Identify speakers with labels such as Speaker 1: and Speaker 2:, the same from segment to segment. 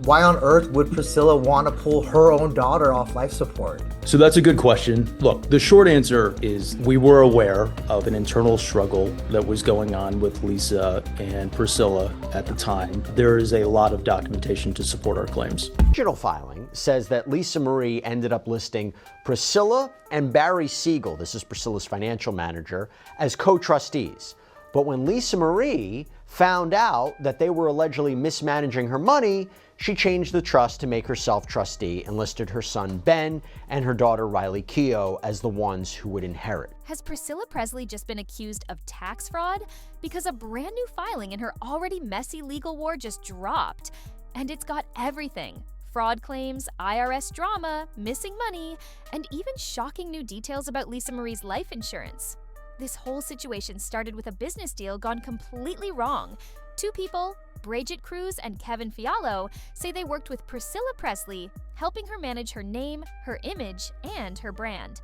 Speaker 1: Why on earth would Priscilla want to pull her own daughter off life support?
Speaker 2: So that's a good question. Look, the short answer is we were aware of an internal struggle that was going on with Lisa and Priscilla at the time. There is a lot of documentation to support our claims.
Speaker 3: Original filing says that Lisa Marie ended up listing Priscilla and Barry Siegel, this is Priscilla's financial manager, as co-trustees. But when Lisa Marie found out that they were allegedly mismanaging her money, she changed the trust to make herself trustee and listed her son Ben and her daughter Riley Keough as the ones who would inherit.
Speaker 4: Has Priscilla Presley just been accused of tax fraud? Because a brand new filing in her already messy legal war just dropped. And it's got everything. Fraud claims, IRS drama, missing money, and even shocking new details about Lisa Marie's life insurance. This whole situation started with a business deal gone completely wrong. Two people, Bridget Cruz and Kevin Fialo, say they worked with Priscilla Presley, helping her manage her name, her image, and her brand.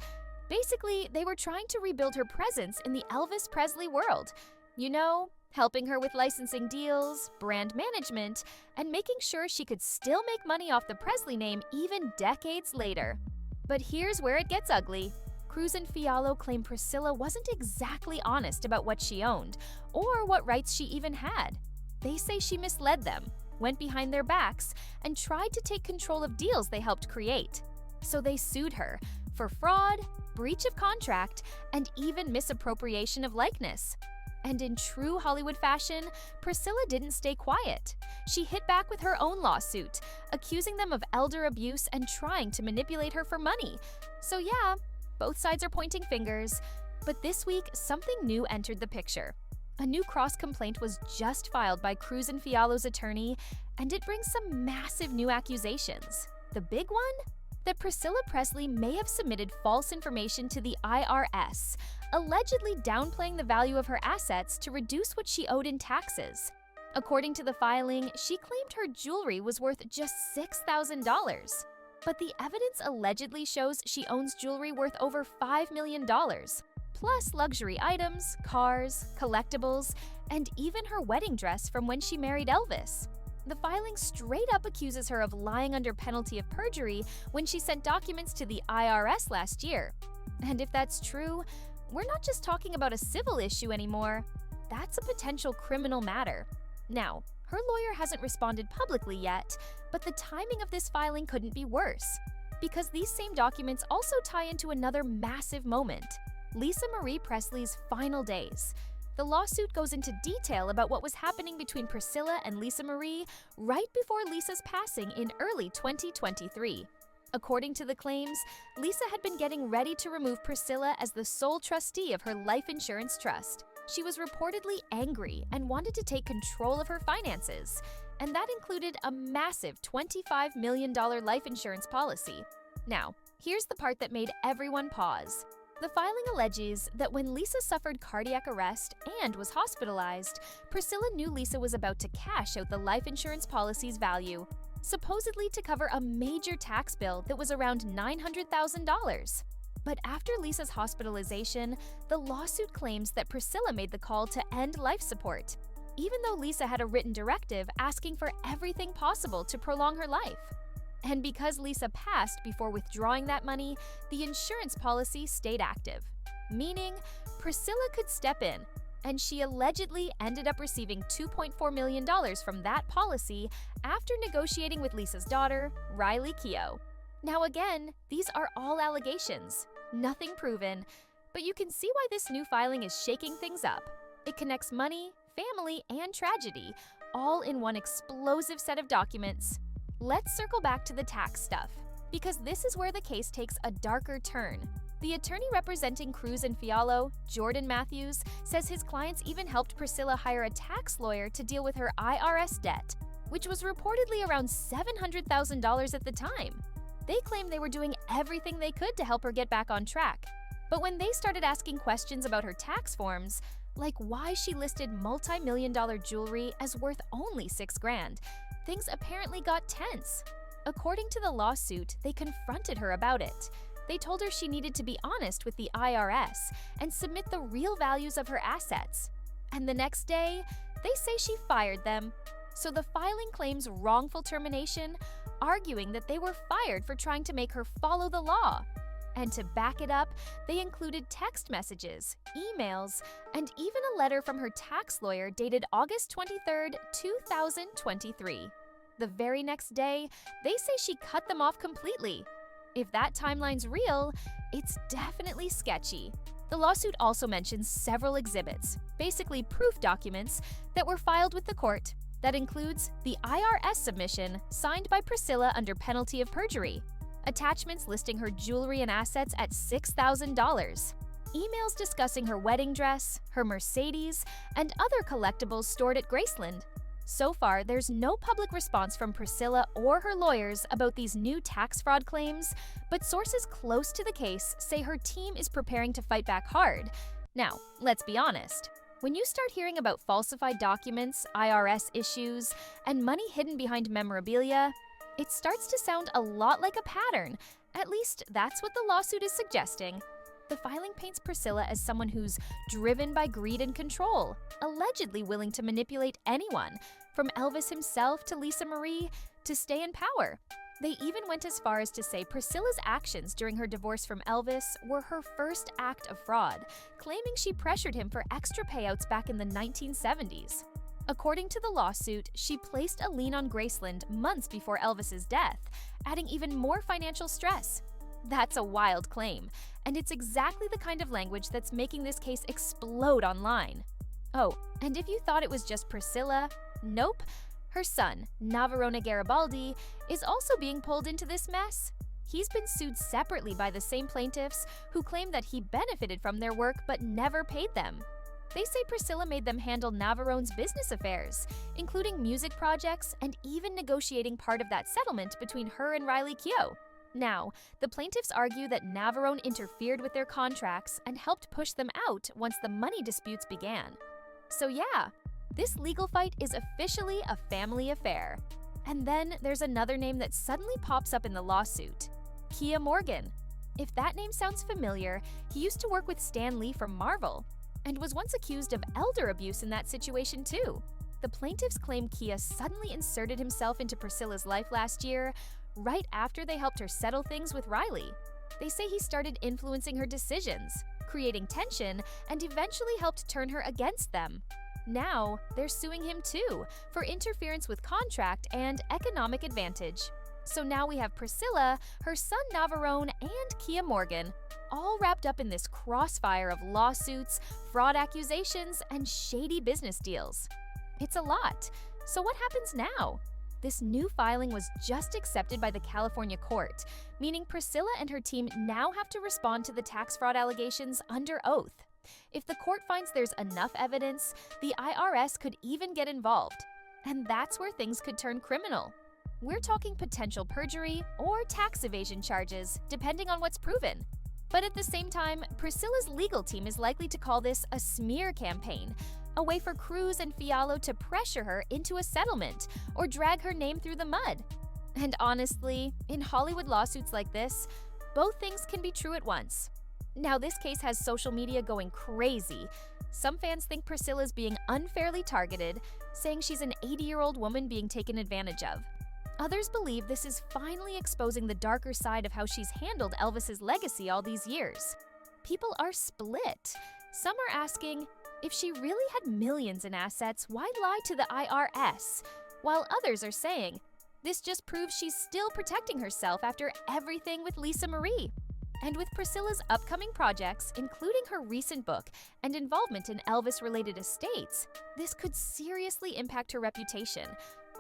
Speaker 4: Basically, they were trying to rebuild her presence in the Elvis Presley world. You know, helping her with licensing deals, brand management, and making sure she could still make money off the Presley name even decades later. But here's where it gets ugly. Cruz and Fialo claim Priscilla wasn't exactly honest about what she owned, or what rights she even had. They say she misled them, went behind their backs, and tried to take control of deals they helped create. So they sued her for fraud, breach of contract, and even misappropriation of likeness. And in true Hollywood fashion, Priscilla didn't stay quiet. She hit back with her own lawsuit, accusing them of elder abuse and trying to manipulate her for money. So yeah, both sides are pointing fingers. But this week, something new entered the picture. A new cross-complaint was just filed by Cruz and Fialo's attorney, and it brings some massive new accusations. The big one? That Priscilla Presley may have submitted false information to the IRS, allegedly downplaying the value of her assets to reduce what she owed in taxes. According to the filing, she claimed her jewelry was worth just $6,000. But the evidence allegedly shows she owns jewelry worth over $5 million, plus luxury items, cars, collectibles, and even her wedding dress from when she married Elvis. The filing straight up accuses her of lying under penalty of perjury when she sent documents to the IRS last year. And if that's true, we're not just talking about a civil issue anymore. That's a potential criminal matter. Now, her lawyer hasn't responded publicly yet, but the timing of this filing couldn't be worse, because these same documents also tie into another massive moment: Lisa Marie Presley's final days. The lawsuit goes into detail about what was happening between Priscilla and Lisa Marie right before Lisa's passing in early 2023. According to the claims, Lisa had been getting ready to remove Priscilla as the sole trustee of her life insurance trust. She was reportedly angry and wanted to take control of her finances, and that included a massive $25 million life insurance policy. Now, here's the part that made everyone pause. The filing alleges that when Lisa suffered cardiac arrest and was hospitalized, Priscilla knew Lisa was about to cash out the life insurance policy's value, supposedly to cover a major tax bill that was around $900,000. But after Lisa's hospitalization, the lawsuit claims that Priscilla made the call to end life support, even though Lisa had a written directive asking for everything possible to prolong her life. And because Lisa passed before withdrawing that money, the insurance policy stayed active, meaning Priscilla could step in, and she allegedly ended up receiving $2.4 million from that policy after negotiating with Lisa's daughter, Riley Keough. Now again, these are all allegations, nothing proven, but you can see why this new filing is shaking things up. It connects money, family, and tragedy, all in one explosive set of documents. Let's circle back to the tax stuff, because this is where the case takes a darker turn. The attorney representing Cruz and Fialo, Jordan Matthews, says his clients even helped Priscilla hire a tax lawyer to deal with her IRS debt, which was reportedly around $700,000 at the time. They claim they were doing everything they could to help her get back on track. But when they started asking questions about her tax forms, like why she listed multi-million-dollar jewelry as worth only $6,000, things apparently got tense. According to the lawsuit, they confronted her about it. They told her she needed to be honest with the IRS and submit the real values of her assets. And the next day, they say she fired them. So the filing claims wrongful termination, arguing that they were fired for trying to make her follow the law. And to back it up, they included text messages, emails, and even a letter from her tax lawyer dated August 23, 2023. The very next day, they say she cut them off completely. If that timeline's real, it's definitely sketchy. The lawsuit also mentions several exhibits, basically proof documents, that were filed with the court. That includes the IRS submission signed by Priscilla under penalty of perjury, attachments listing her jewelry and assets at $6,000, emails discussing her wedding dress, her Mercedes, and other collectibles stored at Graceland. So far, there's no public response from Priscilla or her lawyers about these new tax fraud claims, but sources close to the case say her team is preparing to fight back hard. Now, let's be honest. When you start hearing about falsified documents, IRS issues, and money hidden behind memorabilia, it starts to sound a lot like a pattern. At least that's what the lawsuit is suggesting. The filing paints Priscilla as someone who's driven by greed and control, allegedly willing to manipulate anyone, from Elvis himself to Lisa Marie, to stay in power. They even went as far as to say Priscilla's actions during her divorce from Elvis were her first act of fraud, claiming she pressured him for extra payouts back in the 1970s. According to the lawsuit, she placed a lien on Graceland months before Elvis's death, adding even more financial stress. That's a wild claim, and it's exactly the kind of language that's making this case explode online. Oh, and if you thought it was just Priscilla, nope. Her son, Navarone Garibaldi, is also being pulled into this mess. He's been sued separately by the same plaintiffs who claim that he benefited from their work but never paid them. They say Priscilla made them handle Navarone's business affairs, including music projects and even negotiating part of that settlement between her and Riley Keough. Now, the plaintiffs argue that Navarone interfered with their contracts and helped push them out once the money disputes began. So yeah, this legal fight is officially a family affair. And then there's another name that suddenly pops up in the lawsuit: Keough Morgan. If that name sounds familiar, he used to work with Stan Lee from Marvel, and was once accused of elder abuse in that situation too. The plaintiffs claim Keough suddenly inserted himself into Priscilla's life last year, right after they helped her settle things with Riley. They say he started influencing her decisions, creating tension, and eventually helped turn her against them. Now, they're suing him too, for interference with contract and economic advantage. So now we have Priscilla, her son Navarone, and Keough Morgan, all wrapped up in this crossfire of lawsuits, fraud accusations, and shady business deals. It's a lot. So what happens now? This new filing was just accepted by the California court, meaning Priscilla and her team now have to respond to the tax fraud allegations under oath. If the court finds there's enough evidence, the IRS could even get involved. And that's where things could turn criminal. We're talking potential perjury or tax evasion charges, depending on what's proven. But at the same time, Priscilla's legal team is likely to call this a smear campaign, a way for Cruz and Fiallo to pressure her into a settlement or drag her name through the mud. And honestly, in Hollywood lawsuits like this, both things can be true at once. Now, this case has social media going crazy. Some fans think Priscilla's being unfairly targeted, saying she's an 80-year-old woman being taken advantage of. Others believe this is finally exposing the darker side of how she's handled Elvis's legacy all these years. People are split. Some are asking, if she really had millions in assets, why lie to the IRS? While others are saying, this just proves she's still protecting herself after everything with Lisa Marie. And with Priscilla's upcoming projects, including her recent book and involvement in Elvis-related estates, this could seriously impact her reputation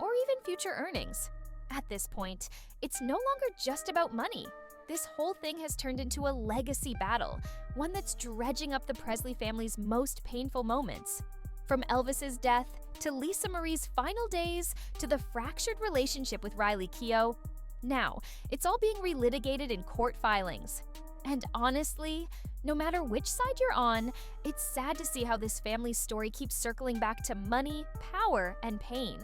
Speaker 4: or even future earnings. At this point, it's no longer just about money. This whole thing has turned into a legacy battle, one that's dredging up the Presley family's most painful moments. From Elvis's death, to Lisa Marie's final days, to the fractured relationship with Riley Keough. Now, it's all being relitigated in court filings. And honestly, no matter which side you're on, it's sad to see how this family's story keeps circling back to money, power, and pain.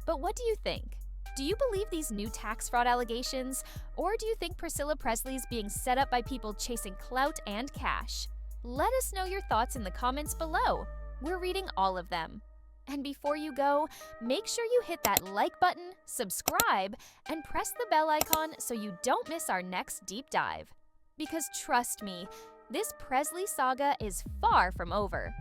Speaker 4: But what do you think? Do you believe these new tax fraud allegations, or do you think Priscilla Presley's being set up by people chasing clout and cash? Let us know your thoughts in the comments below. We're reading all of them. And before you go, make sure you hit that like button, subscribe, and press the bell icon so you don't miss our next deep dive. Because trust me, this Presley saga is far from over.